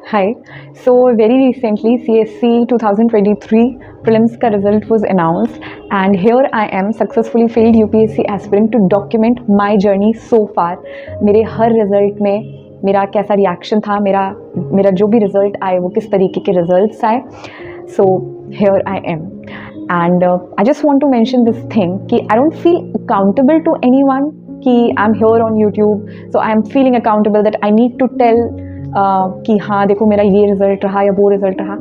Hi. So very recently CSC 2023 prelims का result was announced and here I am successfully failed UPSC aspirant to document my journey so far. मेरे हर result में मेरा कैसा reaction था, मेरा जो भी result आए वो किस तरीके के results आए. So here I am and I just want to mention this thing कि I don't feel accountable to anyone कि I'm here on YouTube, so I'm feeling accountable that I need to tell कि हाँ देखो मेरा ये result रहा या वो रिज़ल्ट रहा.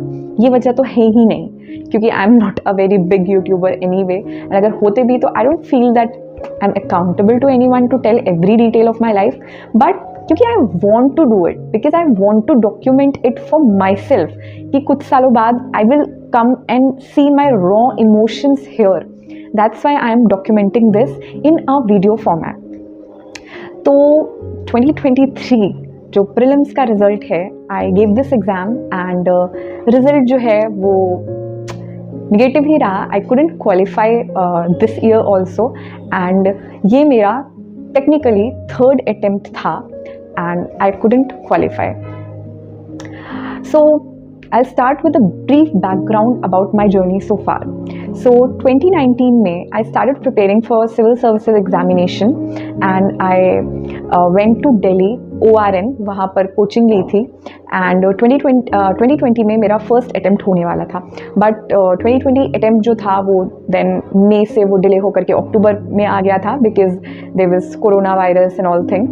ये वजह तो है ही नहीं क्योंकि I am not a very big YouTuber anyway, and अगर होते भी तो I don't feel that I am accountable to anyone to tell every detail of my life. But क्योंकि I want to do it because I want to document it for myself कि कुछ सालों बाद I will come and see my raw emotions here. That's why I am documenting this in a video format. तो 2023 जो prelims का result है, I gave this exam end result जो है वो निगेटिव ही रहा. I couldn't qualify this year also and ये मेरा टेक्निकली थर्ड अटेम्प्ट था and I couldn't qualify. So I'll start with a brief background about my journey so far. So 2019 में I started preparing for civil services examination and I went to Delhi ORN, वहाँ पर coaching ली थी and 2020 में मेरा first attempt होने वाला था. But 2020 attempt जो था वो देन मई से वो डिले होकर के अक्टूबर में आ गया था because there was corona virus and all thing.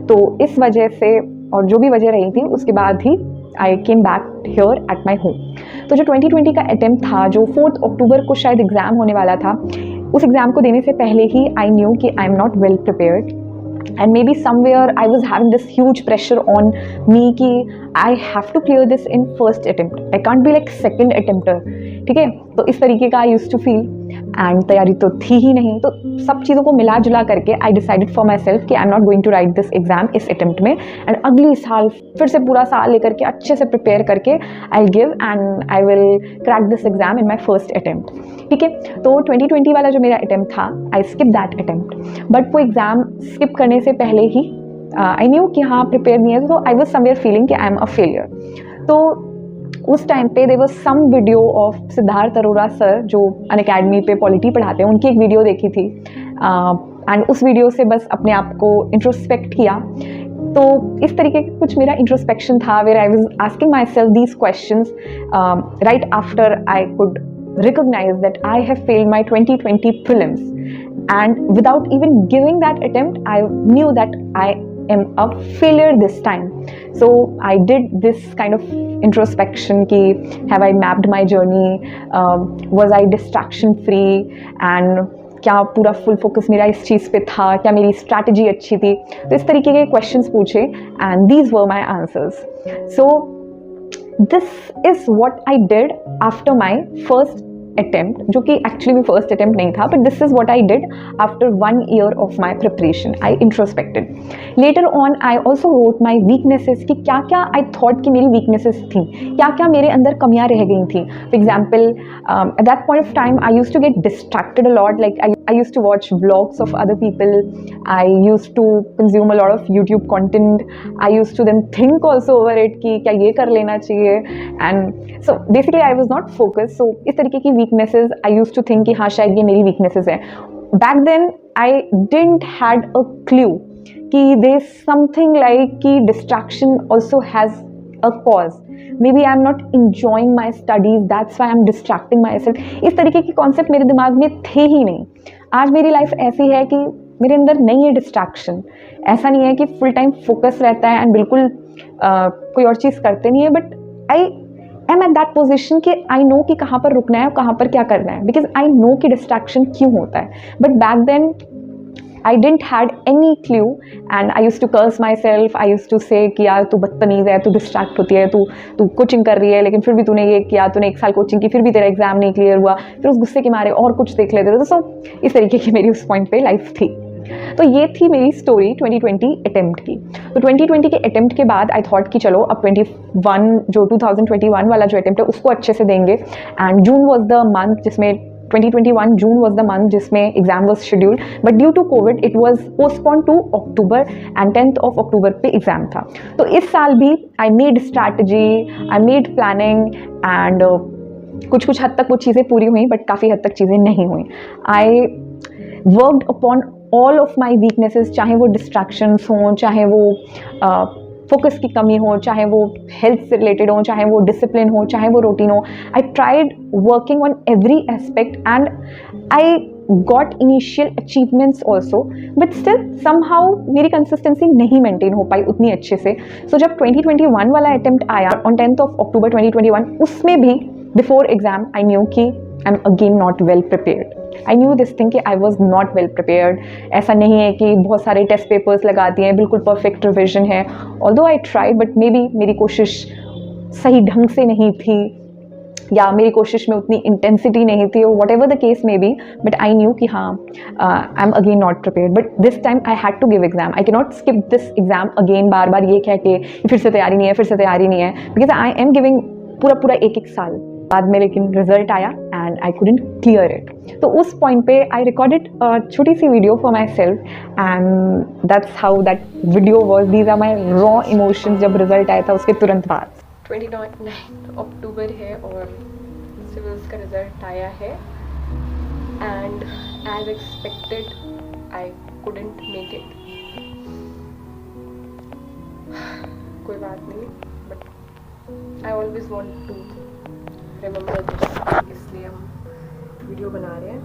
तो इस वजह से और जो भी वजह रही थी उसके बाद ही I came back here at my home. तो जो 2020 का अटेम्प्ट था जो 4 अक्टूबर को शायद एग्ज़ाम होने वाला था, उस एग्ज़ाम को देने से पहले ही आई न्यू कि I am not well prepared and maybe somewhere I was having this huge pressure on me कि I have to clear this in first attempt, I can't be like second attempter. ठीक है, तो इस तरीके का I used to feel and तैयारी तो थी ही नहीं. तो सब चीज़ों को मिला जुला करके I decided for myself कि I am not going to write this exam इस अटेम्प्ट में एंड अगली साल फिर से पूरा साल लेकर के अच्छे से प्रिपेयर करके I give and I will crack this exam in my first attempt. ठीक है, तो 2020 वाला जो मेरा अटेम्प्ट था I skip that attempt. But वो एग्ज़ाम स्किप करने से पहले ही आई न्यू कि हाँ प्रिपेयर नहीं है, तो आई वॉज समवेयर फीलिंग कि आई एम अ फेलियर. तो उस टाइम पे there was some video of Siddharth Arora sir जो अनअकैडमी पे पॉलिटी पढ़ाते हैं, उनकी एक वीडियो देखी थी एंड उस वीडियो से बस अपने आप को इंट्रोस्पेक्ट किया. तो इस तरीके का कुछ मेरा इंट्रोस्पेक्शन था where I was asking myself these questions right after I could recognize that I have failed my 2020 prelims, and without even giving that attempt I knew that I am a failure this time. So I did this kind of introspection ki have I mapped my journey, was I distraction free and क्या पूरा full focus मेरा इस चीज़ पे था, क्या मेरी strategy अच्छी थी. तो इस तरीके के क्वेश्चंस पूछे and these were my answers. So this is what I did after my first attempt, जो कि एक्चुअली भी फर्स्ट अटेम्प्ट नहीं था, but this is what I did after 1 year of my preparation. I introspected. Later on I also wrote my weaknesses कि क्या क्या I thought कि मेरी वीकनेसेस थी, क्या क्या मेरे अंदर कमियाँ रह गई थी. For example at that point of time I use to get distracted a lot, like I used to watch vlogs of other people. I used to consume a lot of YouTube content. I used to then think also over it कि क्या ये कर लेना चाहिए. And so basically I was not focused. So इस तरीके की weaknesses I used to think कि हाँ शायद ये मेरी weaknesses है. Back then I didn't had a clue कि there's something like कि distraction also has a cause. Maybe I'm not enjoying my studies, that's why I'm distracting myself. इस तरीके की कॉन्सेप्ट मेरे दिमाग में थे ही नहीं. आज मेरी लाइफ ऐसी है कि मेरे अंदर नहीं है डिस्ट्रैक्शन. ऐसा नहीं है कि फुल टाइम फोकस रहता है एंड बिल्कुल कोई और चीज़ करते नहीं है, but I M at that position कि आई नो कि कहाँ पर रुकना है और कहाँ पर क्या करना है, बिकॉज आई नो कि डिस्ट्रैक्शन क्यों होता है. But back then I didn't had any clue and I used to curse myself. I used to say कि यार तू बदतमीज़ है, तू डिस्ट्रैक्ट होती है, तू कोचिंग कर रही है लेकिन फिर भी तूने ये किया, तूने 1 साल कोचिंग की फिर भी तेरा एग्जाम नहीं क्लियर हुआ, फिर उस गुस्से के मारे और कुछ देख लेते थे. तो इस तरीके की मेरी उस पॉइंट पे लाइफ थी. तो ये थी मेरी स्टोरी 2020 अटेम्प्ट की. तो 2020 के अटेम्प्ट के बाद आई थॉट कि चलो अब 2021 वाला जो अटेम्प्ट है उसको अच्छे से देंगे. And June was the month जिसमें 2021 जून वॉज द मंथ जिसमें exam was scheduled, but due to Covid it was postpone to October and 10th of October पे एग्जाम था. तो इस साल भी I made strategy, I made planning and कुछ हद तक वो चीज़ें पूरी हुई, बट काफ़ी हद तक चीज़ें नहीं हुई. I worked upon all of my weaknesses, चाहे वो डिस्ट्रैक्शंस हों, चाहे वो फोकस की कमी हो, चाहे वो हेल्थ से रिलेटेड हो, चाहे वो डिसिप्लिन हो, चाहे वो रूटीन हो. I tried working on every aspect and I got initial achievements also, but still somehow मेरी कंसिस्टेंसी नहीं मेंटेन हो पाई उतनी अच्छे से. सो जब 2021 वाला अटेम्प्ट आया ऑन 10th of October 2021, उसमें भी बिफोर एग्जाम आई न्यू कि I am again not well prepared. I knew this thing कि I was not well prepared. ऐसा नहीं है कि बहुत सारे टेस्ट पेपर्स लगा दिए हैं, बिल्कुल परफेक्ट रिविजन है. Although I try, but may be मेरी कोशिश सही ढंग से नहीं थी, या मेरी कोशिश में उतनी इंटेंसिटी नहीं थी, और whatever the case may be, but I knew कि हाँ I am again not prepared. But this time I had to give exam. I can not skip this exam again, बार बार ये कह के फिर से तैयारी नहीं है, फिर से तैयारी नहीं है, बिकॉज आई एम गिविंग पूरा एक साल बाद में. लेकिन रिजल्ट आया and I couldn't clear it. तो उस पॉइंट पे आई रिकॉर्डेड छोटी सी video for myself and that's how that video was. These are my raw emotions जब रिजल्ट आया था उसके तुरंत बाद. 29 अक्टूबर है और सिविल्स का रिजल्ट आया है and as expected I couldn't make it. कोई बात नहीं, but I always want to remember this, इसलिए हम वीडियो बना रहे हैं.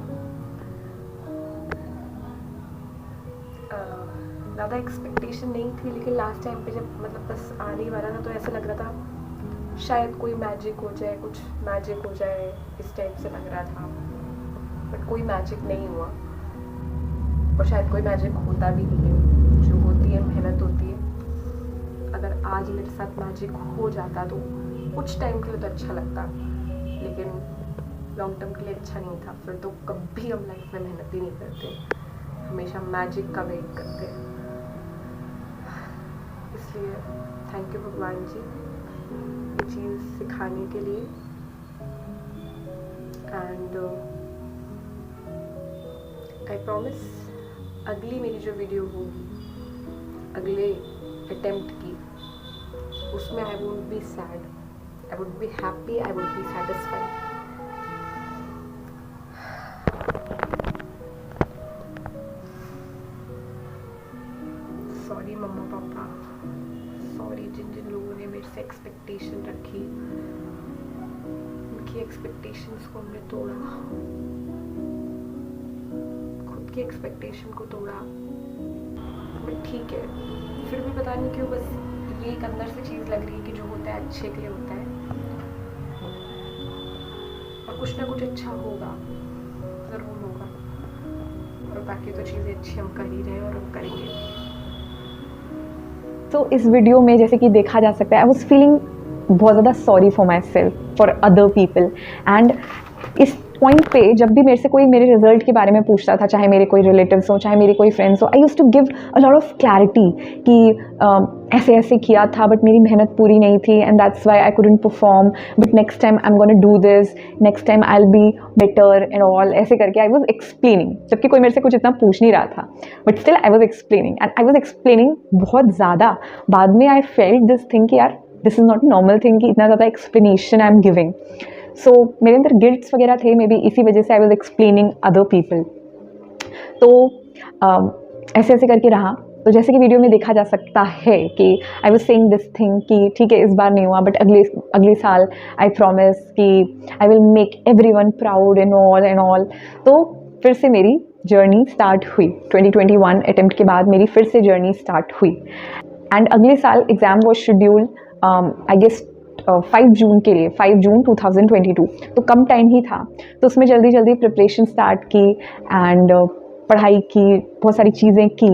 ज़्यादा एक्सपेक्टेशन नहीं थी, लेकिन लास्ट टाइम पे जब मतलब बस आने ही वाला था तो ऐसा लग रहा था शायद कोई मैजिक हो जाए, कुछ मैजिक हो जाए, इस टाइप से लग रहा था. बट कोई मैजिक नहीं हुआ, और शायद कोई मैजिक होता भी नहीं है. जो होती है मेहनत होती है. अगर आज मेरे साथ मैजिक हो जाता तो कुछ टाइम के लिए तो अच्छा लगता, लेकिन लॉन्ग टर्म के लिए अच्छा नहीं था. फिर तो कभी हम लाइफ में मेहनत ही नहीं करते, हमेशा मैजिक का वेट करते हैं. इसलिए थैंक यू भगवान जी ये चीज़ सिखाने के लिए. एंड आई प्रॉमिस अगली मेरी जो वीडियो होगी अगले अटेम्प्ट की, उसमें I won't be sad, I would be happy, I would be satisfied. Sorry मम्मा पापा, सॉरी जिन जिन लोगों ने मेरे से एक्सपेक्टेशन रखी, उनकी एक्सपेक्टेशंस को हमने तोड़ा, खुद की एक्सपेक्टेशन को तोड़ा. बट ठीक है, फिर भी पता नहीं क्यों बस ये एक अंदर से चीज़ लग रही है कि जो होता है अच्छे के लिए होता है, और कुछ ना कुछ अच्छा होगा, ज़रूर होगा. और बाकी तो चीज़ें अच्छी हम कर ही रहे हैं और हम करेंगे. तो इस वीडियो में जैसे कि देखा जा सकता है, आई वॉज फीलिंग बहुत ज़्यादा sorry for my self, for other people. And इस पॉइंट पे जब भी मेरे से कोई मेरे रिजल्ट के बारे में पूछता था, चाहे मेरे कोई रिलेटिव्स हो, चाहे मेरे कोई फ्रेंड्स हो, I used to give a lot of clarity कि ऐसे ऐसे किया था बट मेरी मेहनत पूरी नहीं थी and that's why I couldn't perform, but next time I am gonna do this, next time I will be better and all. ऐसे करके आई वॉज एक्सप्लेनिंग, जबकि कोई मेरे से कुछ इतना पूछ नहीं रहा था, but still I was explaining and I was explaining बहुत ज़्यादा. बाद में आई फेल्ट दिस थिंग कि यार this is not normal thing कि इतना ज़्यादा एक्सप्लेनेशन आई एम गिविंग. सो मेरे अंदर गिल्ट्स वगैरह थे, मे बी इसी वजह से I was explaining other people. तो ऐसे ऐसे करके रहा. तो जैसे कि वीडियो में देखा जा सकता है कि I was saying this thing कि ठीक है इस बार नहीं हुआ, बट अगले साल आई प्रॉमिस कि I will make everyone proud and all. तो फिर से मेरी जर्नी स्टार्ट हुई. 2021 अटेम्प्ट के बाद मेरी फिर से जर्नी स्टार्ट हुई. एंड अगले साल exam was scheduled I guess 5 June के लिए, 5 जून 2022. तो कम टाइम ही था, तो उसमें जल्दी जल्दी प्रिपरेशन स्टार्ट की एंड पढ़ाई की, बहुत सारी चीज़ें की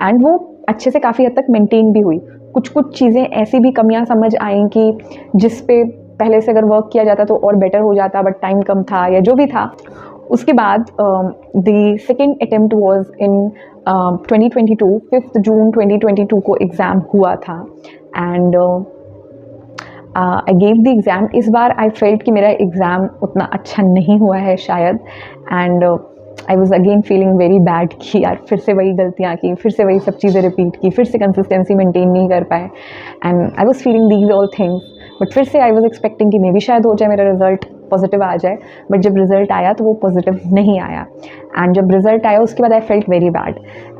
एंड वो अच्छे से काफ़ी हद तक मेंटेन भी हुई. कुछ चीज़ें ऐसी भी कमियां समझ आई कि जिस पे पहले से अगर वर्क किया जाता तो और बेटर हो जाता, बट टाइम कम था या जो भी था. उसके बाद the second attempt was in 2022, 5 जून 2022 को एग्ज़ाम हुआ था. And I gave the exam. इस बार आई फेल्ट कि मेरा एग्ज़ाम उतना अच्छा नहीं हुआ है शायद, and I was again feeling very bad कि यार फिर से वही गलतियाँ की, फिर से वही सब चीज़ें रिपीट की, फिर से कंसिस्टेंसी मेंटेन नहीं कर पाए. And I was feeling these all things. But फिर से आई वॉज एक्सपेक्टिंग कि मे बी शायद हो जाए, मेरा रिजल्ट पॉजिटिव आ जाए. बट जब रिजल्ट आया तो वो पॉजिटिव नहीं आया. एंड जब रिजल्ट आया उसके बाद I felt very bad,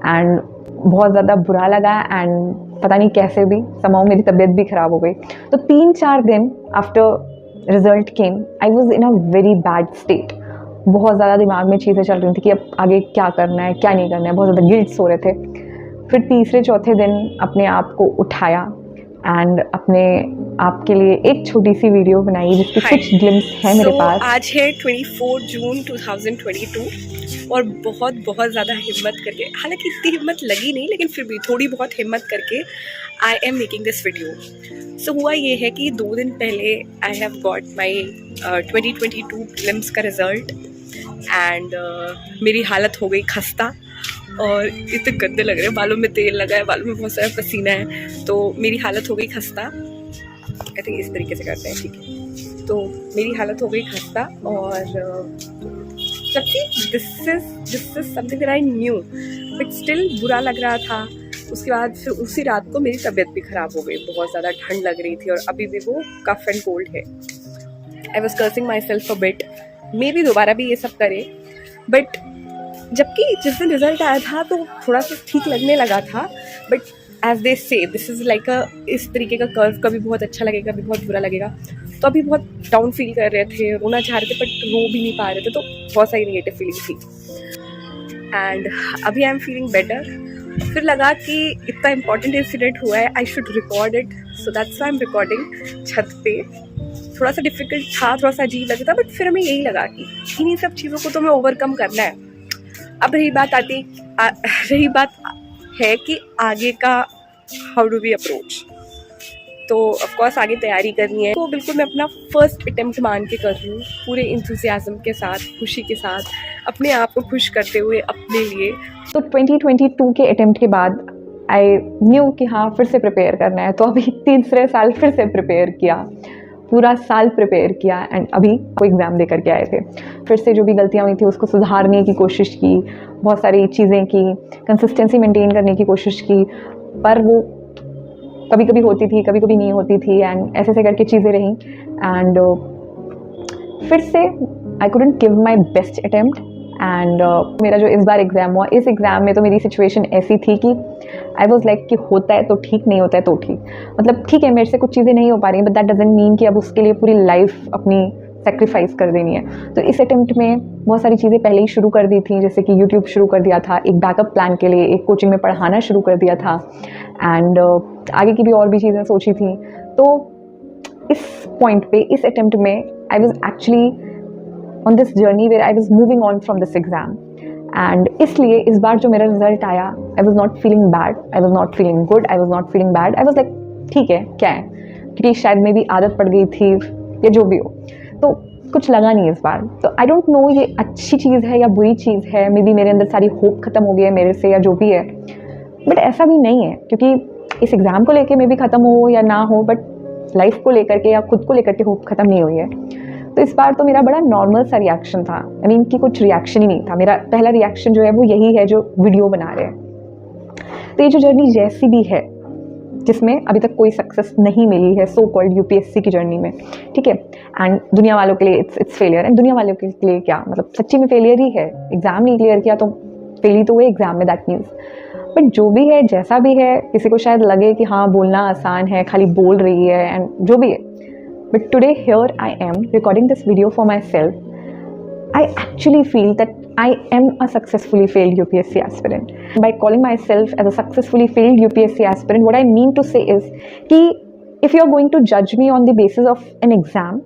and बहुत ज़्यादा बुरा लगा. एंड पता नहीं कैसे भी समाओ मेरी तबीयत भी ख़राब हो गई. तो 3-4 दिन after result came I was in a very bad state. बहुत ज़्यादा दिमाग में चीज़ें चल रही थी कि अब आगे क्या करना है, क्या नहीं करना है. बहुत ज़्यादा गिल्ट्स हो रहे थे. फिर तीसरे चौथे दिन अपने आप को उठाया एंड अपने आप के लिए एक छोटी सी वीडियो बनाई जिसकी कुछ ग्लिम्स है मेरे पास. आज है 24 जून 2022 और बहुत ज़्यादा हिम्मत करके, हालांकि इतनी हिम्मत लगी नहीं लेकिन फिर भी थोड़ी बहुत हिम्मत करके I am making this video. So हुआ ये है कि 2 दिन पहले I have got my 2022 prelims का रिज़ल्ट एंड मेरी हालत हो गई खस्ता और इतने गंदे लग रहे हैं. बालों में तेल लगा है, बालों में बहुत सारा पसीना है, तो मेरी हालत हो गई खस्ता. आई थिंक इस तरीके से करते हैं, ठीक है. तो मेरी हालत हो गई खस्ता और जबकि this is something that I knew, but still बुरा लग रहा था. उसके बाद फिर उसी रात को मेरी तबीयत भी ख़राब हो गई. बहुत ज़्यादा ठंड लग रही थी और अभी भी वो कफ एंड कोल्ड है. I was cursing myself a bit, मे भी दोबारा भी ये सब करे. बट जबकि जिस दिन रिजल्ट आया था तो थोड़ा सा ठीक लगने लगा था. बट एज दे से दिस इज़ लाइक अ, इस तरीके का कर्व, कभी बहुत अच्छा लगेगा, कभी बहुत बुरा लगेगा. तो अभी बहुत डाउन फील कर रहे थे, रोना चाह रहे थे बट रो भी नहीं पा रहे थे. तो बहुत सारी नेगेटिव फीलिंग थी. एंड अभी आई एम फीलिंग बेटर. फिर लगा कि इतना इंपॉर्टेंट इंसिडेंट हुआ है, I should record it. So that's why I am recording छत पे. थोड़ा सा डिफिकल्ट था, थोड़ा सा अजीब लगा था, बट फिर हमें यही लगा कि इन्हीं सब चीज़ों को तो हमें ओवरकम करना है. अब रही बात है कि आगे का हाउ डू वी अप्रोच. तो ऑफ कोर्स आगे तैयारी करनी है. तो बिल्कुल मैं अपना फर्स्ट अटेम्प्ट मान के कर रही हूँ, पूरे इंथुसियाज्म के साथ, खुशी के साथ, अपने आप को खुश करते हुए अपने लिए. तो 2022 के अटेम्प्ट के बाद आई न्यू कि हाँ फिर से प्रिपेयर करना है. तो अभी तीसरे साल फिर से प्रिपेयर किया, पूरा साल प्रिपेयर किया. एंड अभी वो एग्ज़ाम दे करके आए थे. फिर से जो भी गलतियाँ हुई थी उसको सुधारने की कोशिश की, बहुत सारी चीज़ें की, कंसिस्टेंसी मेंटेन करने की कोशिश की. पर वो कभी कभी होती थी, कभी कभी नहीं होती थी. एंड ऐसे ऐसे करके चीज़ें रहीं. एंड फिर से I couldn't give my best attempt. And मेरा जो इस बार एग्ज़ाम हुआ, इस एग्ज़ाम में तो मेरी सिचुएशन ऐसी थी कि आई वॉज लाइक कि होता है तो ठीक, नहीं होता है तो ठीक. मतलब ठीक है मेरे से कुछ चीज़ें नहीं हो पा रही, बट दैट डजंट मीन कि अब उसके लिए पूरी लाइफ अपनी सेक्रीफाइस कर देनी है. तो इस अटेम्प्ट में बहुत सारी चीज़ें पहले ही शुरू कर दी थी, जैसे कि यूट्यूब शुरू कर दिया था एक बैकअप प्लान के लिए, एक कोचिंग में पढ़ाना शुरू कर दिया था. एंड आगे की भी और भी चीज़ें सोची थी. तो इस पॉइंट पे, इस अटेम्प्ट में I was actually on this journey where I was moving on from this exam. And इसलिए इस बार जो मेरा रिजल्ट आया, I was not feeling bad, I was not feeling good, I was not feeling bad. I was like ठीक है, क्या है, क्योंकि शायद में भी आदत पड़ गई थी या जो भी हो, तो कुछ लगा नहीं इस बार. तो आई डोंट नो ये अच्छी चीज़ है या बुरी चीज़ है. मे बी मेरे अंदर सारी होप ख़त्म हो गई है मेरे से या जो भी है. बट ऐसा भी नहीं है, क्योंकि इस एग्ज़ाम को लेके मे बी ख़त्म हो या ना हो, बट लाइफ को लेकर के या खुद को लेकर के होप ख़त्म नहीं हुई है. तो इस बार तो मेरा बड़ा नॉर्मल सा रिएक्शन था. आई मीन कि कुछ रिएक्शन ही नहीं था. मेरा पहला रिएक्शन जो है वो यही है जो वीडियो बना रहे हैं. तो ये जो जर्नी जैसी भी है, जिसमें अभी तक कोई सक्सेस नहीं मिली है, सो कॉल्ड यूपीएससी की जर्नी में, ठीक है. एंड दुनिया वालों के लिए इट्स फेलियर. एंड दुनिया वालों के लिए क्या, मतलब सच्ची में फेलियर ही है. एग्ज़ाम नहीं क्लियर किया तो फेल ही तो हुए एग्ज़ाम में, दैट मीन्स. बट जो भी है, जैसा भी है, किसी को शायद लगे कि हाँ बोलना आसान है, खाली बोल रही है, एंड जो भी है. But today here I am recording this video for myself. I actually feel that I am a successfully failed UPSC aspirant. By calling myself as a successfully failed UPSC aspirant, what I mean to say is कि if you are going to judge me on the basis of an exam,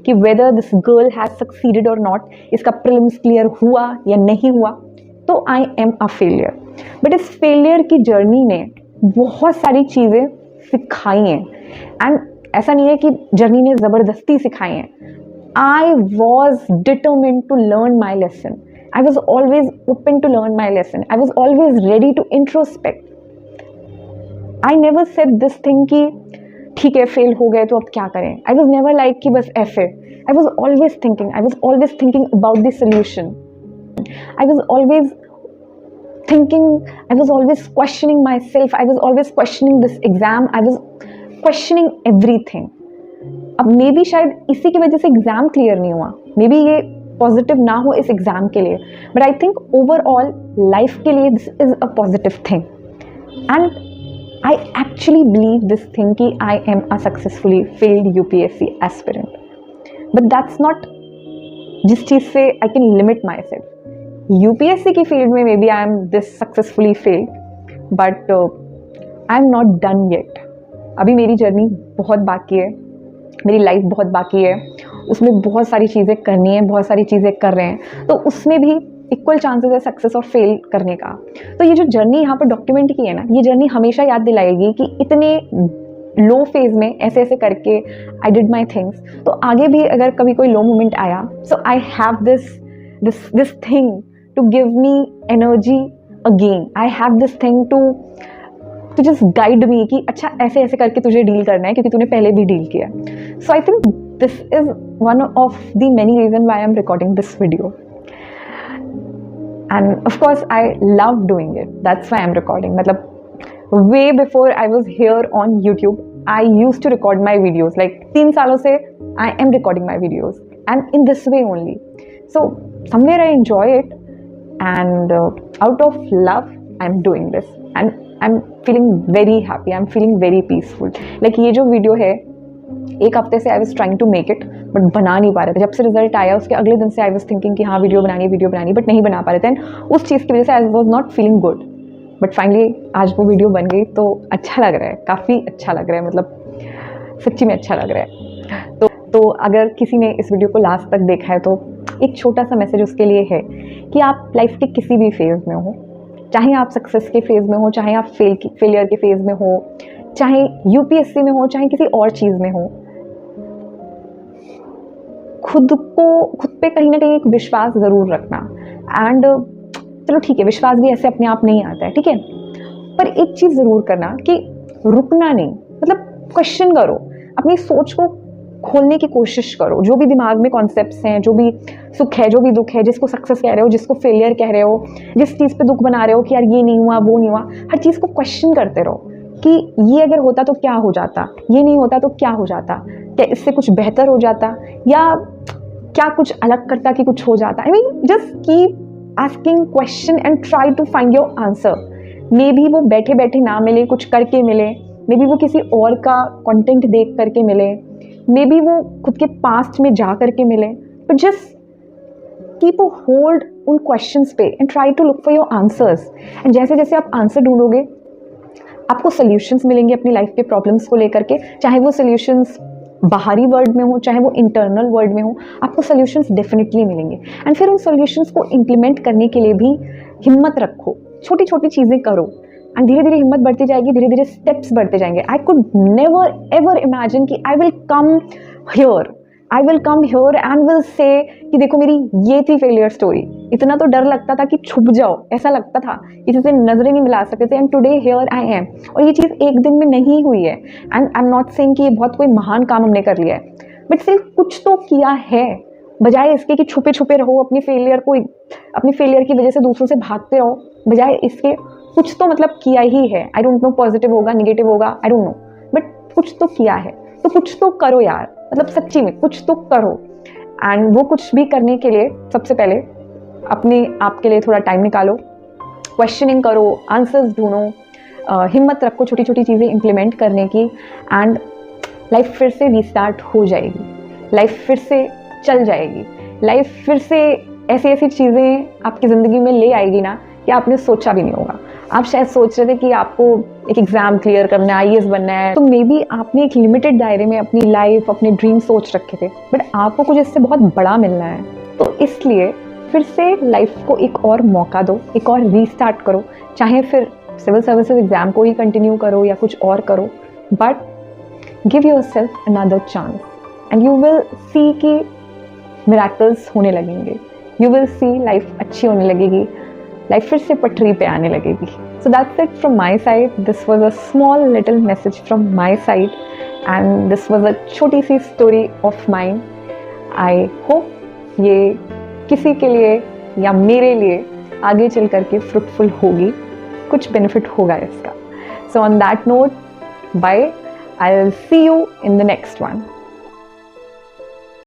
कि whether this girl has succeeded or not, इसका prelims clear हुआ या नहीं हुआ, तो I am a failure. But इस failure की journey ने बहुत सारी चीज़ें सिखाई हैं. And ऐसा नहीं है कि जर्नी ने ज़बरदस्ती सिखाई हैं. I was determined to learn my lesson. I was always open to learn my lesson. I was always ready to introspect. I never said this thing कि ठीक है फेल हो गए तो अब क्या करें. आई वॉज नेवर लाइक कि बस ऐसे. आई was always thinking about the solution. I was always thinking, I was always questioning myself, I was always questioning this exam, I was questioning everything. अब मे बी शायद इसी की वजह से exam clear नहीं हुआ, मे बी ये positive ना हो इस एग्ज़ाम के लिए, but I think overall life के लिए this is a positive thing. And I actually believe this thing कि I am a successfully failed UPSC aspirant. But that's not जिस चीज़ से I can limit myself. UPSC की field में may be I am this successfully failed, but I am not done yet. अभी मेरी journey बहुत बाकी है, मेरी लाइफ बहुत बाकी है, उसमें बहुत सारी चीज़ें करनी है, बहुत सारी चीज़ें कर रहे हैं, तो उसमें भी इक्वल चांसेस है सक्सेस और फेल करने का. तो ये जो जर्नी यहाँ पर डॉक्यूमेंट की है ना, ये जर्नी हमेशा याद दिलाएगी कि इतने लो फेज में ऐसे ऐसे करके आई डिड माई थिंग्स. तो आगे भी अगर कभी कोई लो मोमेंट आया, so I have this thing to give me energy again. I have this thing to just guide me कि अच्छा ऐसे ऐसे करके तुझे डील करना है, क्योंकि तूने पहले भी डील किया. So I think this is one of the many reason why I am recording this video. And of course I love doing it, that's why I'm recording. मतलब way before I was here on YouTube, I used to record my videos. Like 3 सालों से I am recording my videos and in this way only. So somewhere I enjoy it and out of love I'm doing this and I'm feeling very happy, I'm feeling very peaceful. Like ये जो video है, एक हफ्ते से I was trying to make it but बना नहीं पा रहे थे. जब से रिजल्ट आया उसके अगले दिन से आई वॉज थिंकिंग कि हाँ वीडियो बनानी बट नहीं बना पा रहे थे. एंड उस चीज़ की वजह से I was not feeling good, but finally आज वो वीडियो बन गई तो अच्छा लग रहा है, काफ़ी अच्छा लग रहा है, मतलब सच्ची में अच्छा लग रहा है. तो अगर किसी ने इस वीडियो को लास्ट तक देखा है तो एक छोटा सा मैसेज उसके लिए है कि आप लाइफ के किसी भी फेज़ में हो, चाहे आप सक्सेस के फेज़ में हो, चाहे आप फेलियर के फेज़ में हो, चाहे UPSC में हो, चाहे किसी और चीज़ में हो, खुद पे कहीं ना कहीं एक विश्वास ज़रूर रखना. एंड चलो ठीक है, विश्वास भी ऐसे अपने आप नहीं आता है, ठीक है, पर एक चीज़ ज़रूर करना कि रुकना नहीं. मतलब क्वेश्चन करो, अपनी सोच को खोलने की कोशिश करो. जो भी दिमाग में कॉन्सेप्ट्स हैं, जो भी सुख है, जो भी दुख है, जिसको सक्सेस कह रहे हो, जिसको फेलियर कह रहे हो, जिस चीज़ पे दुख बना रहे हो कि यार ये नहीं हुआ, वो नहीं हुआ, हर चीज़ को क्वेश्चन करते रहो कि ये अगर होता तो क्या हो जाता, ये नहीं होता तो क्या हो जाता, क्या इससे कुछ बेहतर हो जाता, या क्या कुछ अलग करता कि कुछ हो जाता. I mean just keep asking question and try to find your answer. Maybe वो बैठे बैठे ना मिले, कुछ करके मिले, मे बी वो किसी और का कंटेंट देख करके मिले, मे बी वो खुद के पास्ट में जा करके मिले, but just keep a hold उन क्वेश्चंस पे and try to look for your answers. And जैसे जैसे आप आंसर ढूंढोगे आपको सॉल्यूशंस मिलेंगे अपनी लाइफ के प्रॉब्लम्स को लेकर के, चाहे वो सॉल्यूशंस बाहरी वर्ल्ड में हो, चाहे वो इंटरनल वर्ल्ड में हो, आपको सॉल्यूशंस डेफिनेटली मिलेंगे. एंड फिर उन सॉल्यूशंस को इम्प्लीमेंट करने के लिए भी हिम्मत रखो, छोटी छोटी चीज़ें करो, एंड धीरे धीरे हिम्मत बढ़ती जाएगी, धीरे धीरे स्टेप्स बढ़ते जाएंगे. I could never ever imagine कि I will come here and will say कि देखो मेरी ये थी फेलियर स्टोरी. इतना तो डर लगता था कि छुप जाओ, ऐसा लगता था, किसी से नजरें नहीं मिला सकते थे. And today here I am. और ये चीज़ एक दिन में नहीं हुई है, and I am not saying कि ये बहुत कोई महान काम हमने कर लिया है, बट सिर्फ कुछ तो किया है. बजाय इसके कि छुपे छुपे रहो अपनी फेलियर की वजह से दूसरों से भागते रहो, बजाय इसके कुछ तो मतलब किया ही है. आई डोंट नो पॉजिटिव होगा निगेटिव होगा, आई डोंट नो, बट कुछ तो किया है. तो कुछ तो करो यार, मतलब सच्ची में कुछ तो करो. एंड वो कुछ भी करने के लिए सबसे पहले अपने आप के लिए थोड़ा टाइम निकालो, क्वेश्चनिंग करो, आंसर्स ढूंढो, हिम्मत रखो छोटी छोटी चीज़ें इम्प्लीमेंट करने की, एंड लाइफ फिर से रीस्टार्ट हो जाएगी, लाइफ फिर से चल जाएगी, लाइफ फिर से ऐसी ऐसी चीज़ें आपकी ज़िंदगी में ले आएगी ना कि आपने सोचा भी नहीं होगा. आप शायद सोच रहे थे कि आपको एक एग्ज़ाम क्लियर करना है, IAS बनना है, तो मे बी आपने एक लिमिटेड दायरे में अपनी लाइफ, अपने ड्रीम सोच रखे थे, बट आपको कुछ इससे बहुत बड़ा मिलना है. तो इसलिए फिर से लाइफ को एक और मौका दो, एक और रीस्टार्ट करो. चाहे फिर सिविल सर्विसेज एग्ज़ाम को ही कंटिन्यू करो या कुछ और करो, but give yourself another chance and you will see कि मिरेकल्स होने लगेंगे. यू विल सी लाइफ अच्छी होने लगेगी, लाइफ फिर से पटरी पे आने लगेगी. So that's it from my side. This was a small little message from my side and this was a छोटी सी story of mind. I hope ये किसी के लिए या मेरे लिए आगे चल करके फ्रूटफुल होगी, कुछ बेनिफिट होगा इसका. So on that note, bye. I'll see you in the next one.